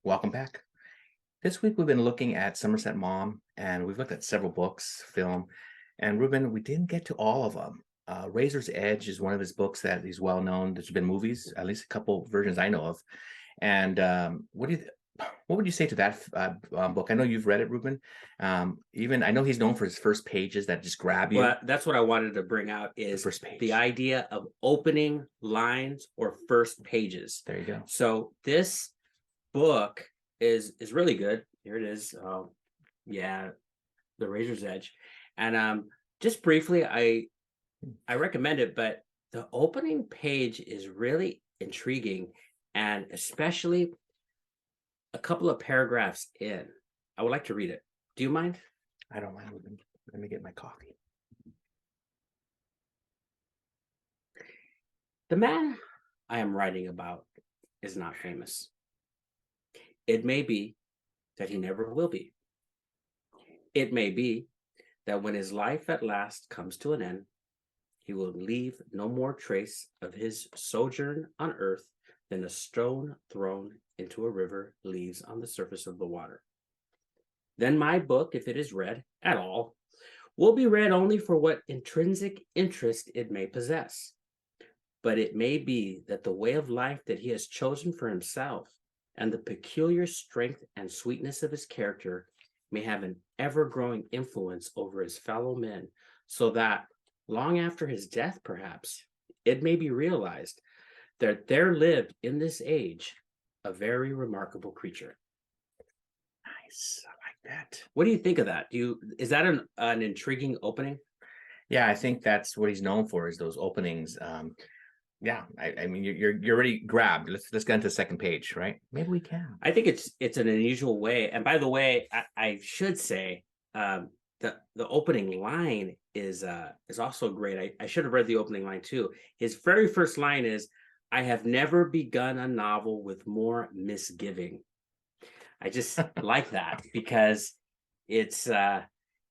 Welcome back. This week we've been looking at Somerset Maugham, and we've looked at several books, film, and Ruben, we didn't get to all of them. Razor's Edge is one of his books that he's well known. There's been movies, at least a couple versions I know of. And what would you say to that book? I know you've read it, Ruben. Even I know he's known for his first pages that just grab you. Well, that's what I wanted to bring out The is first page. the idea of opening lines or first pages. There you go. So this book is really good. Here it is. Yeah, The Razor's Edge. And just briefly, I recommend it, but the opening page is really intriguing, and especially a couple of paragraphs in. I would like to read it. Do you mind? I don't mind, Ruben. Let me get my coffee. The man I am writing about is not famous. It may be that he never will be. It may be that when his life at last comes to an end, he will leave no more trace of his sojourn on earth than a stone thrown into a river leaves on the surface of the water. Then my book, if it is read at all, will be read only for what intrinsic interest it may possess. But it may be that the way of life that he has chosen for himself and the peculiar strength and sweetness of his character may have an ever-growing influence over his fellow men, so that long after his death, perhaps, it may be realized that there lived in this age a very remarkable creature. Nice. I like that. What do you think of that? Is that an intriguing opening? Yeah, I think that's what he's known for, is those openings. Yeah, I mean you're already grabbed. Let's get into the second page, right? Maybe we can. I think it's an unusual way. And by the way, I should say the opening line is also great. I should have read the opening line too. His very first line is, "I have never begun a novel with more misgiving." I just like that because it's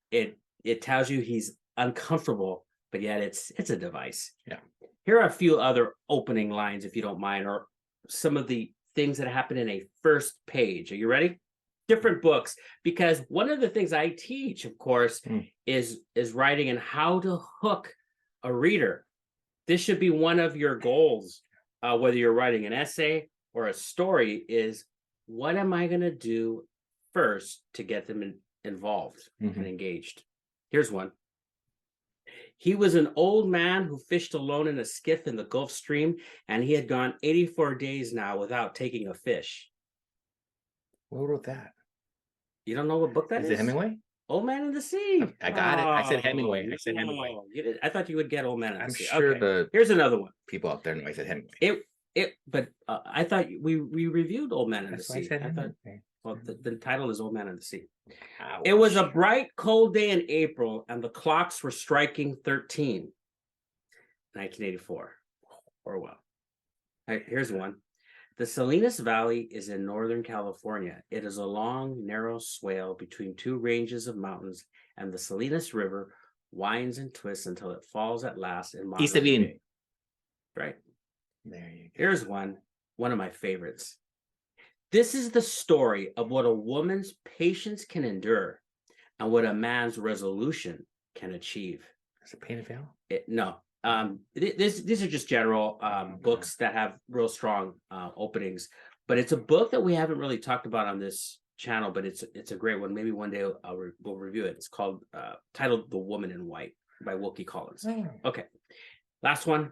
it tells you he's uncomfortable, but yet it's a device. Yeah. Here are a few other opening lines, if you don't mind, or some of the things that happen in a first page. Are you ready? Different books, because one of the things I teach, of course, is writing and how to hook a reader. This should be one of your goals, whether you're writing an essay or a story, is what am I going to do first to get them involved and engaged? Here's one. He was an old man who fished alone in a skiff in the Gulf Stream, and he had gone 84 days now without taking a fish. Who wrote that? You don't know what book that is? Is it Hemingway? Old Man in the Sea. I got it. I said Hemingway. I said Hemingway. I thought you would get Old Man in the I'm Sea. sure Okay. Here's another one. people out there know I said Hemingway. But I thought we reviewed Old Man in the That's why I Sea. said I thought, Hemingway. well, the title is Old Man in the Sea. Ouch. It was a bright, cold day in April, and the clocks were striking 13. 1984. Orwell. All right, here's one. The Salinas Valley is in Northern California. It is a long, narrow swale between two ranges of mountains, and the Salinas River winds and twists until it falls at last in East of Eden. Bay. Right. There you go. Here's one of my favorites. This is the story of what a woman's patience can endure and what a man's resolution can achieve. Is it Painted Veil? No. These are just general books that have real strong openings, but it's a book that we haven't really talked about on this channel, but it's a great one. Maybe one day we'll review it. It's called titled The Woman in White by Wilkie Collins. Okay, last one.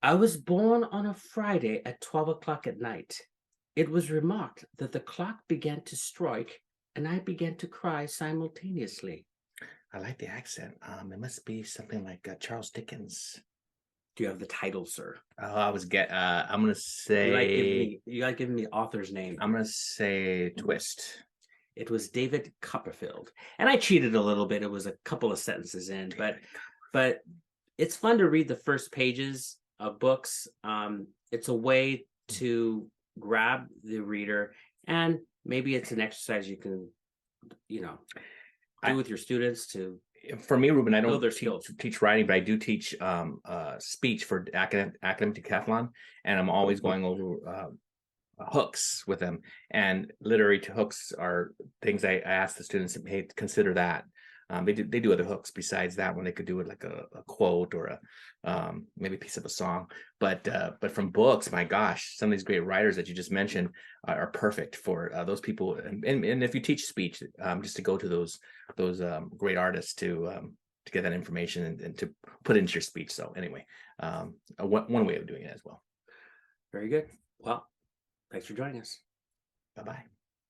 I was born on a Friday at 12 o'clock at night. It was remarked that the clock began to strike and I began to cry simultaneously. I like the accent. It must be something like Charles Dickens. Do you have the title, sir? I'm gonna say. You like giving me the author's name. I'm gonna say Twist. It was David Copperfield, and I cheated a little bit. It was a couple of sentences in, but it's fun to read the first pages of books. It's a way to grab the reader, and maybe it's an exercise you can, do with your students to. For me, Ruben, I don't teach writing, but I do teach speech for academic decathlon, and I'm always going over hooks with them, and literary to hooks are things I ask the students, hey, consider that. They do other hooks besides that when they could do it like a quote or a maybe a piece of a song. But from books, my gosh, some of these great writers that you just mentioned are perfect for those people. And if you teach speech, just to go to those great artists to get that information and to put it into your speech. So anyway, one way of doing it as well. Very good. Well, thanks for joining us. Bye bye.